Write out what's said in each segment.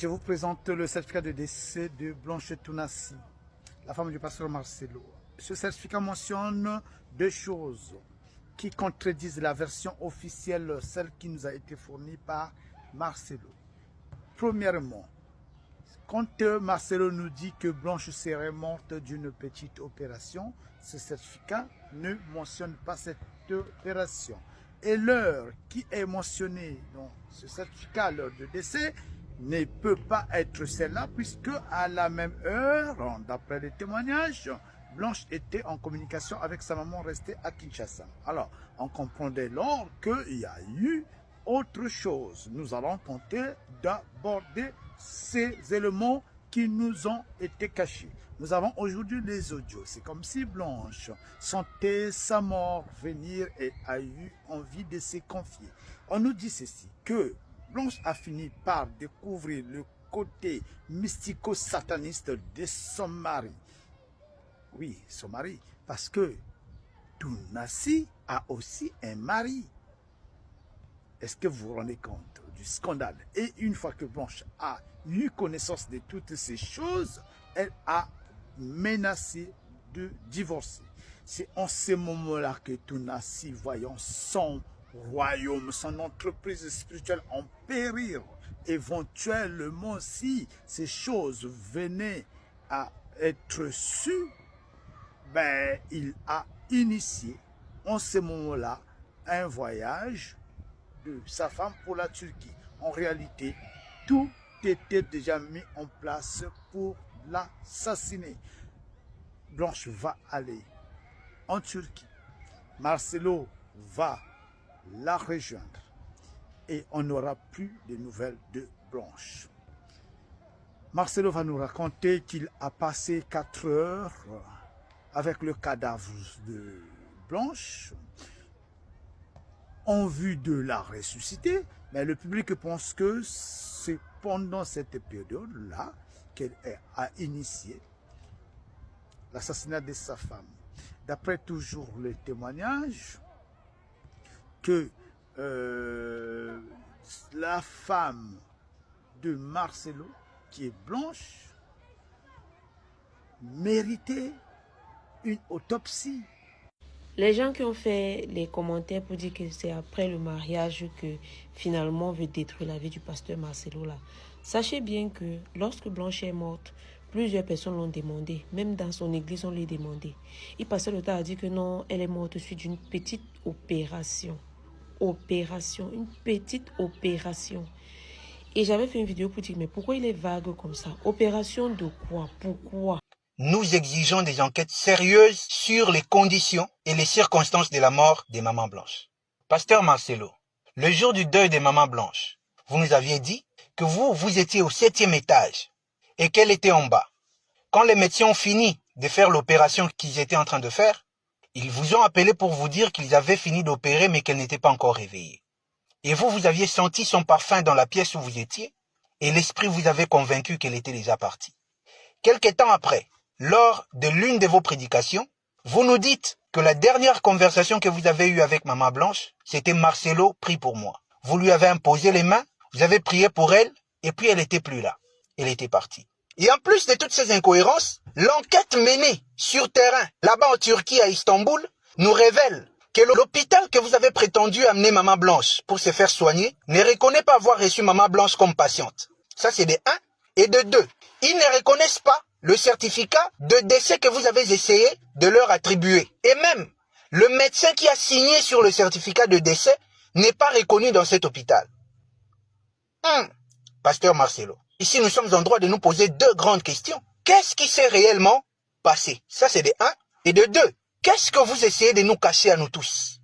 Je vous présente le certificat de décès de Blanche Tounassi, la femme du pasteur Marcelo. Ce certificat mentionne deux choses qui contredisent la version officielle, celle qui nous a été fournie par Marcelo. Premièrement, quand Marcelo nous dit que Blanche serait morte d'une petite opération, ce certificat ne mentionne pas cette opération. Et l'heure qui est mentionnée dans ce certificat, l'heure de décès, ne peut pas être celle-là, puisque à la même heure, d'après les témoignages, Blanche était en communication avec sa maman restée à Kinshasa. Alors, on comprend dès lors qu'il y a eu autre chose. Nous allons tenter d'aborder ces éléments qui nous ont été cachés. Nous avons aujourd'hui les audios. C'est comme si Blanche sentait sa mort venir et a eu envie de se confier. On nous dit ceci, que Blanche a fini par découvrir le côté mystico-sataniste de son mari. Oui, son mari, parce que Tounassi a aussi un mari. Est-ce que vous vous rendez compte du scandale? Et une fois que Blanche a eu connaissance de toutes ces choses, elle a menacé de divorcer. C'est en ce moment-là que Tounassi, voyant son royaume, son entreprise spirituelle en périr, éventuellement si ces choses venaient à être sues, ben, il a initié en ce moment-là un voyage de sa femme pour la Turquie. En réalité, tout était déjà mis en place pour l'assassiner. Blanche va aller en Turquie. Marcelo va la rejoindre. Et on n'aura plus de nouvelles de Blanche. Marcelo va nous raconter qu'il a passé 4 heures avec le cadavre de Blanche en vue de la ressusciter, mais le public pense que c'est pendant cette période-là qu'elle a initié l'assassinat de sa femme. D'après toujours les témoignages, que la femme de Marcelo, qui est Blanche, méritait une autopsie. Les gens qui ont fait les commentaires pour dire que c'est après le mariage que finalement on veut détruire la vie du pasteur Marcelo là. Sachez bien que lorsque Blanche est morte, plusieurs personnes l'ont demandé. Même dans son église, on l'a demandé. Il passait le temps à dire que non, elle est morte suite d'une petite opération. Une petite opération. Et j'avais fait une vidéo pour dire, mais pourquoi il est vague comme ça? Opération de quoi? Pourquoi? Nous exigeons des enquêtes sérieuses sur les conditions et les circonstances de la mort des mamans blanches. Pasteur Marcelo, le jour du deuil des mamans blanches, vous nous aviez dit que vous étiez au 7e étage et qu'elle était en bas. Quand les médecins ont fini de faire l'opération qu'ils étaient en train de faire, ils vous ont appelé pour vous dire qu'ils avaient fini d'opérer mais qu'elle n'était pas encore réveillée. Et vous aviez senti son parfum dans la pièce où vous étiez et l'esprit vous avait convaincu qu'elle était déjà partie. Quelque temps après, lors de l'une de vos prédications, vous nous dites que la dernière conversation que vous avez eue avec Maman Blanche, c'était Marcelo, prie pour moi. Vous lui avez imposé les mains, vous avez prié pour elle, et puis elle n'était plus là. Elle était partie. Et en plus de toutes ces incohérences, l'enquête menée sur terrain, là-bas en Turquie, à Istanbul, nous révèle que l'hôpital que vous avez prétendu amener Maman Blanche pour se faire soigner ne reconnaît pas avoir reçu Maman Blanche comme patiente. Ça, c'est de 1. Et de 2, ils ne reconnaissent pas le certificat de décès que vous avez essayé de leur attribuer. Et même, le médecin qui a signé sur le certificat de décès n'est pas reconnu dans cet hôpital. Pasteur Marcelo, ici nous sommes en droit de nous poser 2 grandes questions. Qu'est-ce qui s'est réellement passé? Ça c'est de 1. Et de 2, qu'est-ce que vous essayez de nous cacher à nous tous?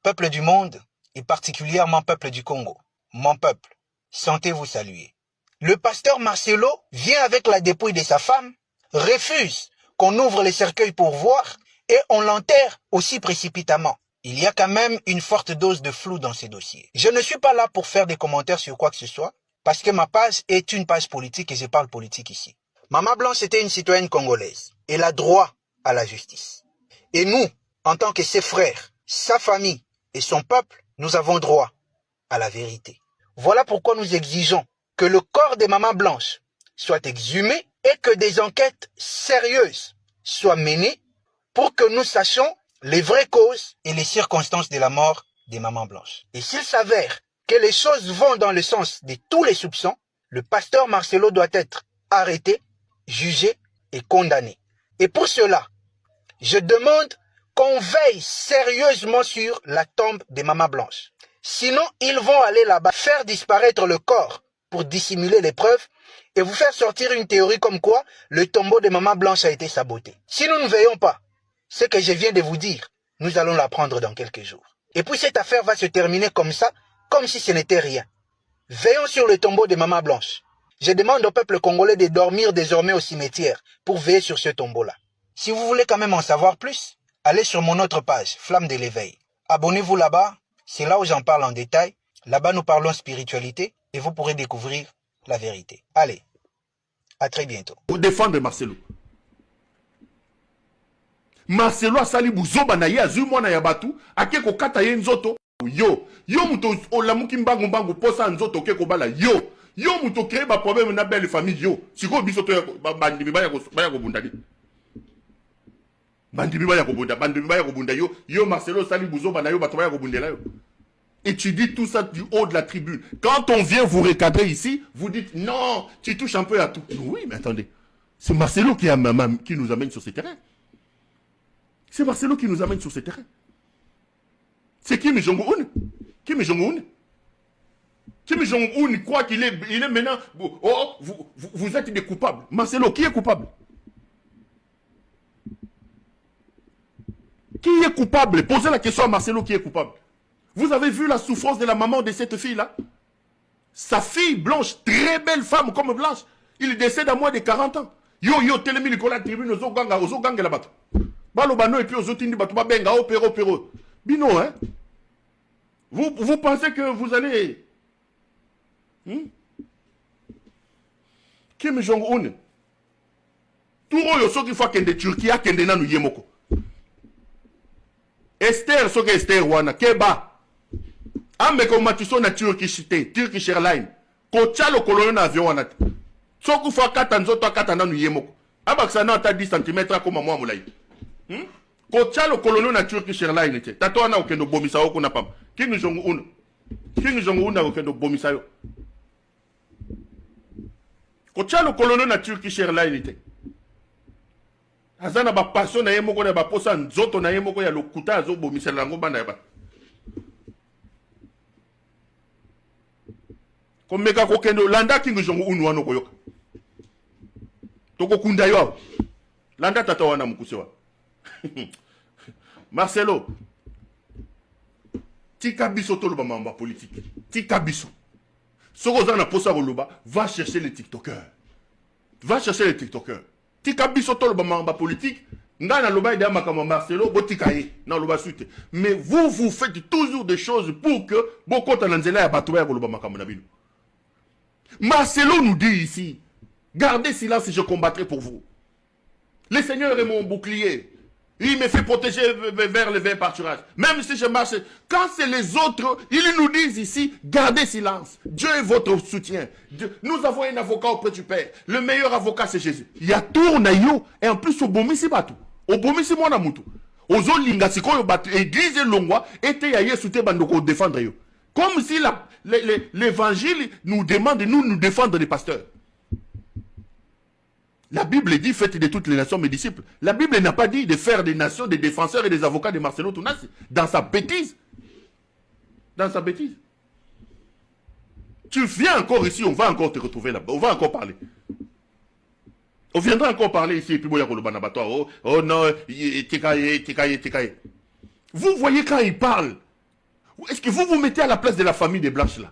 Peuple du monde, et particulièrement peuple du Congo, mon peuple, sentez-vous saluer. Le pasteur Marcelo vient avec la dépouille de sa femme, refuse qu'on ouvre les cercueils pour voir et on l'enterre aussi précipitamment. Il y a quand même une forte dose de flou dans ces dossiers. Je ne suis pas là pour faire des commentaires sur quoi que ce soit, parce que ma page est une page politique et je parle politique ici. Maman Blanche était une citoyenne congolaise. Elle a droit à la justice. Et nous, en tant que ses frères, sa famille et son peuple, nous avons droit à la vérité. Voilà pourquoi nous exigeons que le corps des mamans blanches soit exhumé et que des enquêtes sérieuses soient menées pour que nous sachions les vraies causes et les circonstances de la mort des mamans blanches. Et s'il s'avère que les choses vont dans le sens de tous les soupçons, le pasteur Marcelo doit être arrêté, jugé et condamné. Et pour cela, je demande qu'on veille sérieusement sur la tombe des mamans blanches. Sinon, ils vont aller là-bas faire disparaître le corps pour dissimuler les preuves et vous faire sortir une théorie comme quoi le tombeau des mamans blanches a été saboté. Si nous ne veillons pas, ce que je viens de vous dire, nous allons l'apprendre dans quelques jours. Et puis cette affaire va se terminer comme ça, comme si ce n'était rien. Veillons sur le tombeau des mamans blanches. Je demande au peuple congolais de dormir désormais au cimetière pour veiller sur ce tombeau-là. Si vous voulez quand même en savoir plus, allez sur mon autre page, Flamme de l'éveil. Abonnez-vous là-bas, c'est là où j'en parle en détail. Là-bas, nous parlons spiritualité et vous pourrez découvrir la vérité. Allez, à très bientôt. Pour défendre Marcelo. Marcelo a sali buzoba na ye azu mwana ya batu ake ko kata ye nzoto yo muto olamuki mbangu mbangu posa nzoto ke ko bala yo muto créer ba problème na belle famille yo siko biso to bandimi baya ko bundani bandimi baya ko bunda yo Marcelo sali buzoba na yo batu baya ko bundela yo. Et tu dis tout ça du haut de la tribune. Quand on vient vous recadrer ici, vous dites non, tu touches un peu à tout. Oui, mais attendez. C'est Marcelo qui nous amène sur ce terrain. C'est Marcelo qui nous amène sur ce terrain. C'est Kim Jong-un. Kim Jong-un. Kim Jong-un croit qu'il est maintenant... Oh, vous êtes des coupables. Marcelo, qui est coupable? Qui est coupable? Posez la question à Marcelo, qui est coupable? Vous avez vu la souffrance de la maman de cette fille-là? Sa fille blanche, très belle femme comme blanche, il décède à moins de 40 ans. Yo, telemi likola tribune, ozo ganga la bato. Balo bano et puis ozo tindi bato ba benga, opéro. Bino, hein? Vous pensez que vous allez... Kim Jong-un. Touro yo soki fa kende Turquie, kende nanu yemoko. Esther soki Esther wana, keba. Ambeko matiso na Turkish Airlines. Kocha lo kolonyo na avion wana. Soku fa kata nzoto kata nanu yemoko. Abaksa na ata 10 cm koma mwa mulai. Kocha lo kolonyo na Turkish Airlines te. Tato wana okendo bomisa oko na pam. Kim Jong-un na okendo bomisa yo. Kocha lo kolonyo na Turkish Airlines te. Azana ba passion na yemoko na ba posa nzoto na yemoko ya lokuta azo bomisa lango bana ya ba. Komeka kokendo landa Kim Jong-un wano koyoka. Toko kunda yo. Landa tata wana mkusewa. Marcelo. Tika biso toloba mamba politique. Tika biso. Soko zana posa roloba, va chercher les TikTokers. Va chercher les TikTokers. Tika biso toloba mamba politique. Ngana loba ide makama Marcelo botikaye na loba suite. Mais vous faites toujours des choses pour que beaucoup tananzela ya batoya koloba makama na bino. Marcelo nous dit ici, gardez silence et je combattrai pour vous. Le Seigneur est mon bouclier. Il me fait protéger vers le pâturage. Même si je marche, quand c'est les autres, ils nous disent ici, gardez silence. Dieu est votre soutien. Nous avons un avocat auprès du Père. Le meilleur avocat, c'est Jésus. Il y a tout nayo et en plus au bomisi batu. Au bomisi mwana mutu. Ozo linga sikoyo batu église longwa était ya Yesu te bandoko défendre yo. Comme si l'évangile nous demande de nous défendre les pasteurs. La Bible dit, faites de toutes les nations mes disciples. La Bible n'a pas dit de faire des nations des défenseurs et des avocats de Marcelo Tounassi. Dans sa bêtise. Dans sa bêtise. Tu viens encore ici, on va encore te retrouver là-bas. On va encore parler. On viendra encore parler ici. Et puis, oh non, tikaye. Vous voyez quand il parle. Est-ce que vous vous mettez à la place de la famille des Blanches là?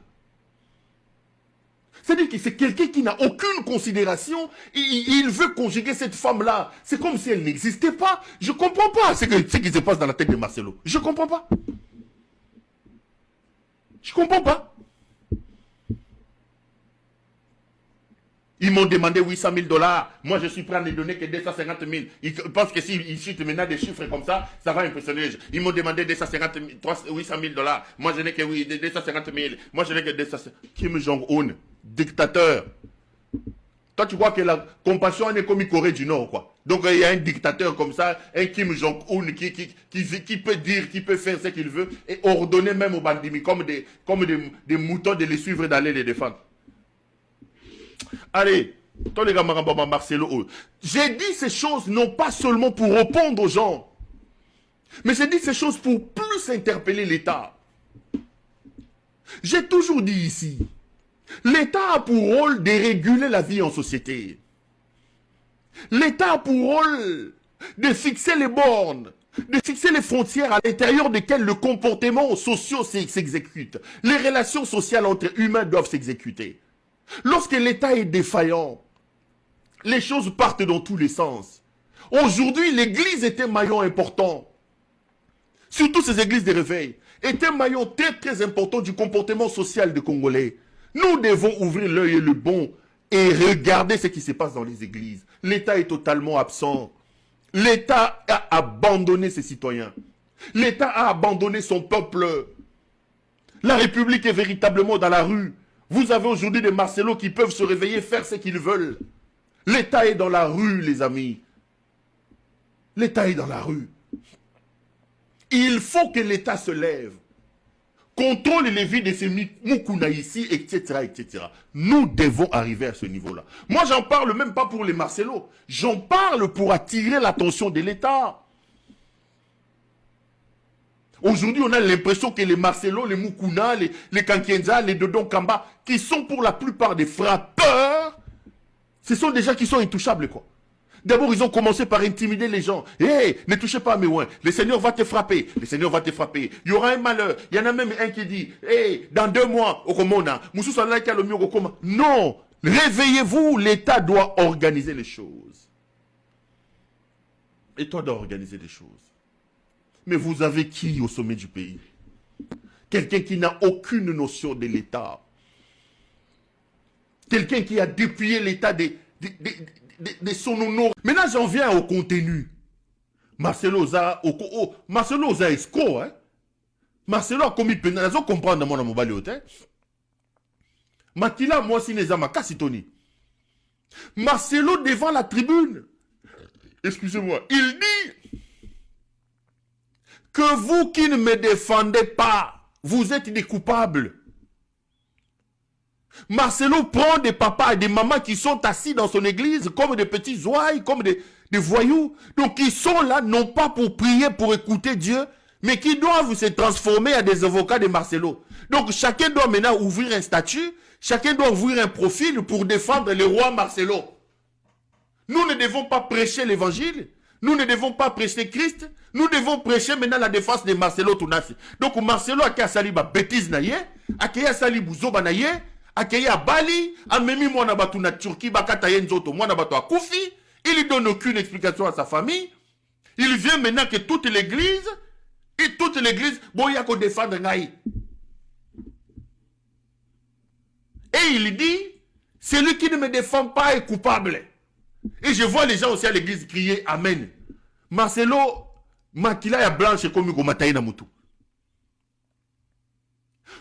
C'est-à-dire que c'est quelqu'un qui n'a aucune considération. Il veut conjuguer cette femme-là. C'est comme si elle n'existait pas. Je ne comprends pas ce qui se passe dans la tête de Marcelo. Je ne comprends pas. Je ne comprends pas. Ils m'ont demandé 800 000 $. Moi, je suis prêt à ne donner que 250 000. Ils pensent que s'ils chutent maintenant des chiffres comme ça va impressionner les gens. Ils m'ont demandé 800 000 $. Moi, je n'ai que 250 000. Moi, je n'ai que 250 000. Kim Jong-un, dictateur. Toi, tu crois que la compassion est comme Corée du Nord, quoi. Donc, il y a un dictateur comme ça, un Kim Jong-un qui peut dire, qui peut faire ce qu'il veut et ordonner même aux bandits comme des moutons de les suivre et d'aller les défendre. Allez, toi les gars, Marcelo, j'ai dit ces choses non pas seulement pour répondre aux gens, mais j'ai dit ces choses pour plus interpeller l'État. J'ai toujours dit ici, l'État a pour rôle de réguler la vie en société. L'État a pour rôle de fixer les bornes, de fixer les frontières à l'intérieur desquelles le comportement social s'exécute. Les relations sociales entre humains doivent s'exécuter. Lorsque l'État est défaillant, les choses partent dans tous les sens. Aujourd'hui, l'Église est un maillon important. Surtout ces églises de réveil est un maillon très très important du comportement social des Congolais. Nous devons ouvrir l'œil et le bon et regarder ce qui se passe dans les églises. L'État est totalement absent. L'État a abandonné ses citoyens. L'État a abandonné son peuple. La République est véritablement dans la rue. Vous avez aujourd'hui des Marcelo qui peuvent se réveiller, faire ce qu'ils veulent. L'État est dans la rue, les amis. L'État est dans la rue. Il faut que l'État se lève. Contrôle les vies de ces Mukuna ici, etc., etc. Nous devons arriver à ce niveau-là. Moi, j'en parle même pas pour les Marcelo. J'en parle pour attirer l'attention de l'État. Aujourd'hui, on a l'impression que les Marcelo, les Mukuna, les Kankienza, les Dodon Kamba, qui sont pour la plupart des frappeurs, ce sont des gens qui sont intouchables, quoi. D'abord, ils ont commencé par intimider les gens. Hé, ne touchez pas à mes ouins. Le Seigneur va te frapper. Le Seigneur va te frapper. Il y aura un malheur. Il y en a même un qui dit, hé, dans 2 mois, au Komona, non, réveillez-vous. L'État doit organiser les choses. L'État doit organiser les choses. Mais vous avez qui au sommet du pays? Quelqu'un qui n'a aucune notion de l'État. Quelqu'un qui a dépouillé l'État de son honneur. Maintenant, j'en viens au contenu. Marcelo Oza escroc, hein? Marcelo a commis pénal. Vous comprenez dans mon baliote, hein? Makila, moi, si n'est pas Tony. Marcelo devant la tribune. Excusez-moi. Il dit que vous qui ne me défendez pas, vous êtes des coupables. Marcelo prend des papas et des mamans qui sont assis dans son église comme des petits ouailles, comme des voyous. Donc ils sont là non pas pour prier, pour écouter Dieu, mais qui doivent se transformer en des avocats de Marcelo. Donc chacun doit maintenant ouvrir un statut, chacun doit ouvrir un profil pour défendre le roi Marcelo. Nous ne devons pas prêcher l'évangile, nous ne devons pas prêcher Christ, nous devons prêcher maintenant la défense de Marcelo Tunasi. Donc Marcelo a sali ba bêtise naye, a sali buzoba naye, a Bali, a memi mwana batu na Turquie, bakata yenzoto mwana batu a Koufi, il ne donne aucune explication à sa famille. Il vient maintenant que toute l'église, boya ko défendre ngai. Et il dit, celui qui ne me défend pas est coupable. Et je vois les gens aussi à l'église crier Amen. Marcelo, Makila ya blanche comme Gomataï na mutu.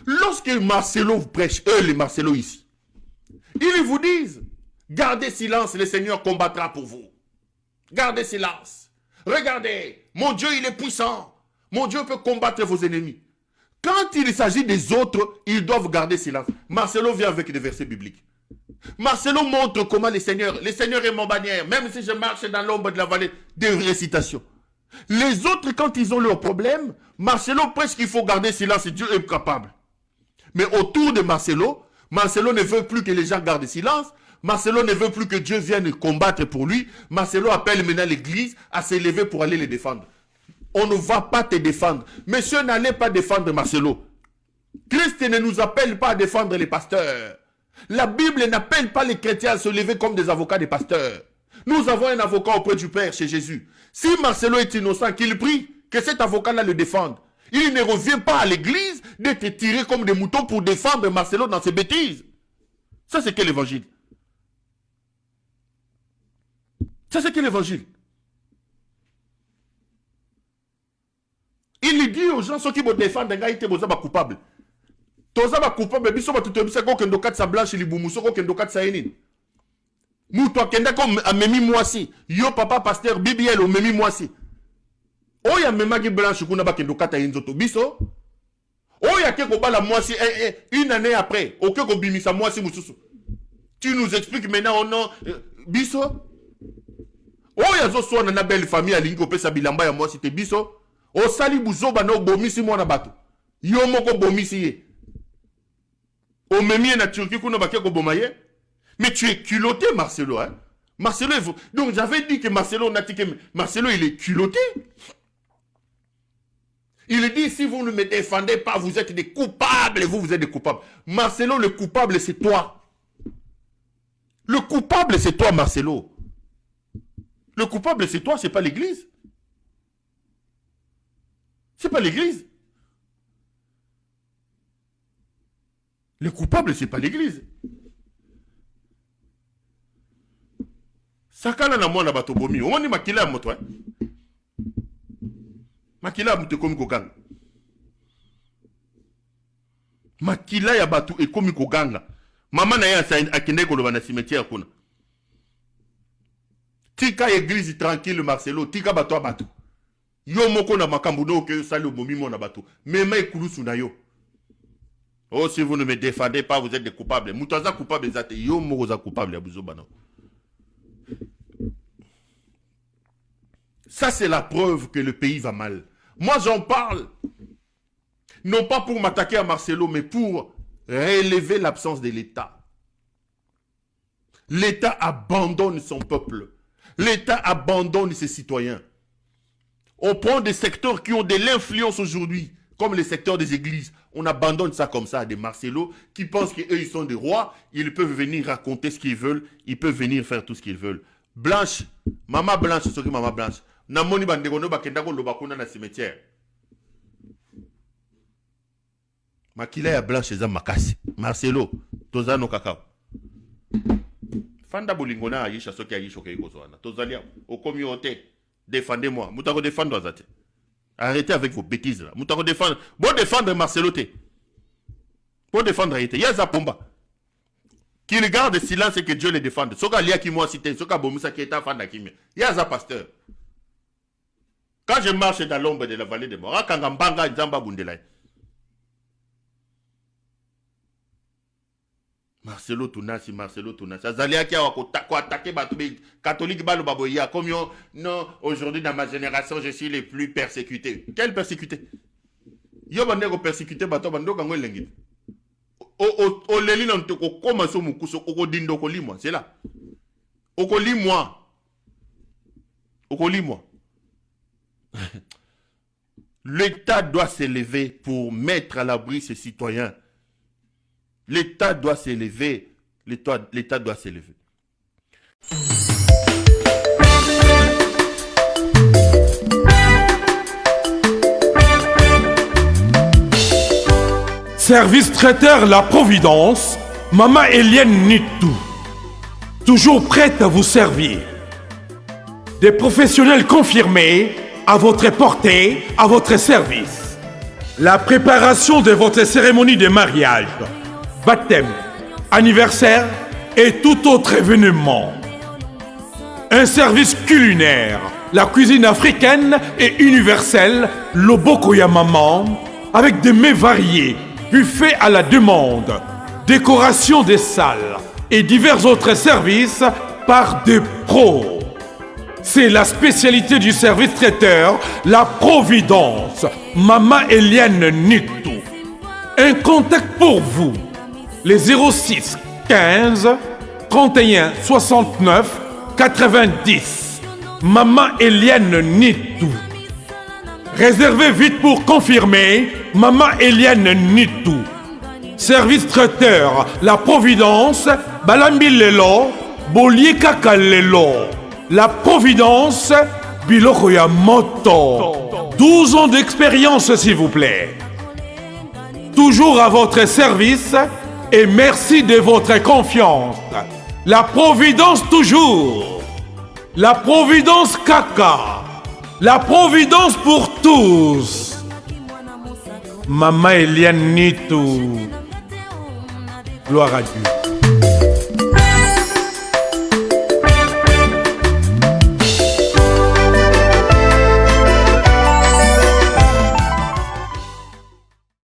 Lorsque Marcelo prêche, les Marcelo ici, ils vous disent, gardez silence, le Seigneur combattra pour vous. Gardez silence. Regardez, mon Dieu, il est puissant. Mon Dieu peut combattre vos ennemis. Quand il s'agit des autres, ils doivent garder silence. Marcelo vient avec des versets bibliques. Marcelo montre comment le Seigneur est mon bannière, même si je marche dans l'ombre de la vallée, des récitations. Les autres, quand ils ont leurs problèmes, Marcelo prêche qu'il faut garder silence et Dieu est capable. Mais autour de Marcelo ne veut plus que les gens gardent silence. Marcelo ne veut plus que Dieu vienne combattre pour lui. Marcelo appelle maintenant l'église à s'élever pour aller les défendre. On ne va pas te défendre. Monsieur, n'allez pas défendre Marcelo. Christ ne nous appelle pas à défendre les pasteurs. La Bible n'appelle pas les chrétiens à se lever comme des avocats des pasteurs. Nous avons un avocat auprès du Père chez Jésus. Si Marcelo est innocent, qu'il prie, que cet avocat-là le défende. Il ne revient pas à l'église d'être tiré comme des moutons pour défendre Marcelo dans ses bêtises. Ça, c'est quel évangile? Ça, c'est que l'évangile. Il dit aux gens, ceux qui vont défendre, ils sont coupables. Tous les coupables, ils sont coupables. Sa blanche, ils sont coupables. Mouto kenda comme amemi mwasi. Yo papa pasteur BBL o memi mwasi. Oya memaki blanche kuna ba kendo kata inzoto biso. Oya ke ko bala mwasi une année après. Oke ko bimisa mwasi mususu. Tu nous expliques maintenant non biso. Oya zo so na belle famille alingi ko pesa bilamba ya mwasi te biso. O sali buzoba no bomisi mwana bato. Yo moko bomisi ye. O memi na Turquie kuna ba ke ko bomaye. Mais tu es culotté, Marcelo. Hein? Marcelo, donc j'avais dit que Marcelo, Marcelo, il est culotté. Il dit, si vous ne me défendez pas, vous êtes des coupables. Et vous êtes des coupables. Marcelo, le coupable, c'est toi. Le coupable, c'est toi, Marcelo. Le coupable, c'est toi, c'est pas l'église. C'est pas l'église. Le coupable, c'est pas l'église. Sakana na mwana bato bomi. Omoni makila ya moto, hein? Makila ya moto ekomi koganga. Makila ya bato ekomi koganga. Mama na ye akende koloba na cimetière kuna. Tika église tranquille Marcelo, tika bato a bato. Yo moko na makambu no ke sali obomi mona bato. Mema ekulusu na yo. Oh, si vous ne me défendez pas, vous êtes des coupables. Moutaza coupable zate. Yo moko za coupable ya buzo bana. Ça, c'est la preuve que le pays va mal. Moi, j'en parle, non pas pour m'attaquer à Marcelo, mais pour relever l'absence de l'État. L'État abandonne son peuple. L'État abandonne ses citoyens. On prend des secteurs qui ont de l'influence aujourd'hui, comme les secteurs des églises. On abandonne ça comme ça à des Marcelo qui pensent qu'eux, ils sont des rois. Ils peuvent venir raconter ce qu'ils veulent. Ils peuvent venir faire tout ce qu'ils veulent. Blanche, maman Blanche, c'est ce que maman Blanche. Namoni bandegono bakendako lobakuna na cimetière. Makila ya Blanche eza makasi. Marcelo, tozano kakao. Fanda bolingona ayisha soki ayisho ke ikozwana. Tozalia okomi ote. Défendez-moi. Moutako défendre azate. Arrêtez avec vos bêtises là. Moutako défendre. Bon défendre Marcelo te. Bon défendre Aïté. Yaza pomba. Qu'il garde le silence et que Dieu les défende. Soka lia ki moi cité, soka bomusa ki eta fanda kimi. Yaza pasteur. Quand je marche dans l'ombre de la vallée de mort, quand Mbanga Nzamba Bundelay. Marcelo Tunasi. Azalia qui a attaqué les catholiques balobaboya. Comme non, aujourd'hui dans ma génération, je suis les plus persécutés. Quel persécuté? Yo bandeko persécuté bato bando kango lengi. O leli non te ko koma so mukuso ko dindo ko limwa, c'est là. Okolimwa. L'État doit s'élever pour mettre à l'abri ses citoyens. L'État doit s'élever. L'État doit s'élever. Service traiteur La Providence, Maman Eliane Nitou. Toujours prête à vous servir. Des professionnels confirmés à votre portée, à votre service. La préparation de votre cérémonie de mariage, baptême, anniversaire et tout autre événement. Un service culinaire, la cuisine africaine et universelle, Loboko ya Maman, avec des mets variés, buffet à la demande, décoration des salles et divers autres services par des pros. C'est la spécialité du service traiteur, La Providence, Maman Eliane Nitou. Un contact pour vous, les 06 15 31 69 90. Maman Eliane Nitou. Réservez vite pour confirmer, Maman Eliane Nitou. Service traiteur, La Providence, Balambi Lelo, Bolieka Kalelo. La Providence, Biloko ya Moto. 12 ans d'expérience, s'il vous plaît. Toujours à votre service et merci de votre confiance. La Providence toujours. La providence caca. La providence pour tous. Maman Eliane Nitou. Gloire à Dieu.